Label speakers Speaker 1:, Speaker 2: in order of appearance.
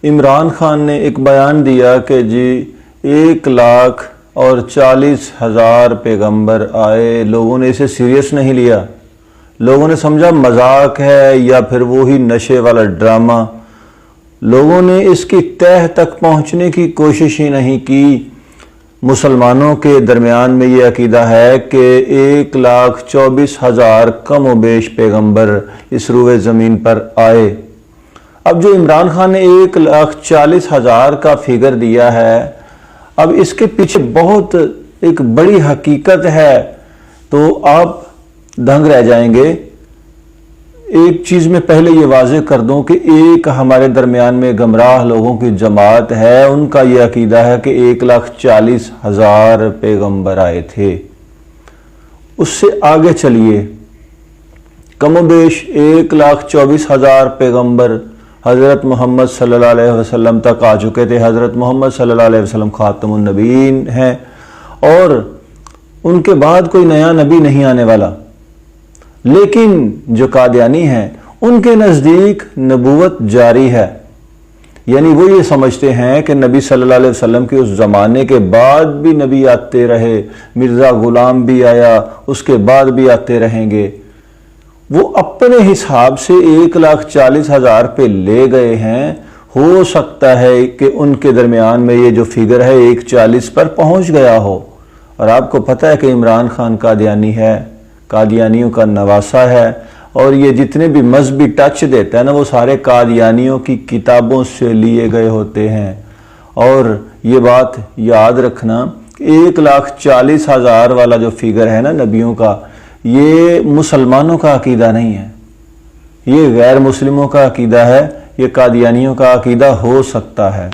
Speaker 1: عمران خان نے ایک بیان دیا کہ جی 1,40,000 پیغمبر آئے، لوگوں نے اسے سیریس نہیں لیا، لوگوں نے سمجھا مذاق ہے یا پھر وہی نشے والا ڈرامہ، لوگوں نے اس کی تہہ تک پہنچنے کی کوشش ہی نہیں کی۔ مسلمانوں کے درمیان میں یہ عقیدہ ہے کہ 1,24,000 کم و بیش پیغمبر اس روئے زمین پر آئے۔ اب جو عمران خان نے 1,40,000 کا فگر دیا ہے، اب اس کے پیچھے بہت ایک بڑی حقیقت ہے، تو آپ دنگ رہ جائیں گے۔ ایک چیز میں پہلے یہ واضح کر دوں کہ ایک ہمارے درمیان میں گمراہ لوگوں کی جماعت ہے، ان کا یہ عقیدہ ہے کہ 1,40,000 پیغمبر آئے تھے۔ اس سے آگے چلیے، کم و بیش 1,24,000 پیغمبر حضرت محمد صلی اللہ علیہ وسلم تک آ چکے تھے۔ حضرت محمد صلی اللہ علیہ وسلم خاتم النبیین ہیں اور ان کے بعد کوئی نیا نبی نہیں آنے والا، لیکن جو قادیانی ہیں ان کے نزدیک نبوت جاری ہے، یعنی وہ یہ سمجھتے ہیں کہ نبی صلی اللہ علیہ وسلم کے اس زمانے کے بعد بھی نبی آتے رہے، مرزا غلام بھی آیا، اس کے بعد بھی آتے رہیں گے۔ وہ اپنے حساب سے 1,40,000 پہ لے گئے ہیں، ہو سکتا ہے کہ ان کے درمیان میں یہ جو فگر ہے 1,40 پر پہنچ گیا ہو۔ اور آپ کو پتہ ہے کہ عمران خان قادیانی ہے، قادیانیوں کا نواسہ ہے، اور یہ جتنے بھی مذہبی ٹچ دیتا ہے نا، وہ سارے قادیانیوں کی کتابوں سے لیے گئے ہوتے ہیں۔ اور یہ بات یاد رکھنا کہ 1,40,000 والا جو فگر ہے نا نبیوں کا، یہ مسلمانوں کا عقیدہ نہیں ہے، یہ غیر مسلموں کا عقیدہ ہے، یہ قادیانیوں کا عقیدہ ہو سکتا ہے۔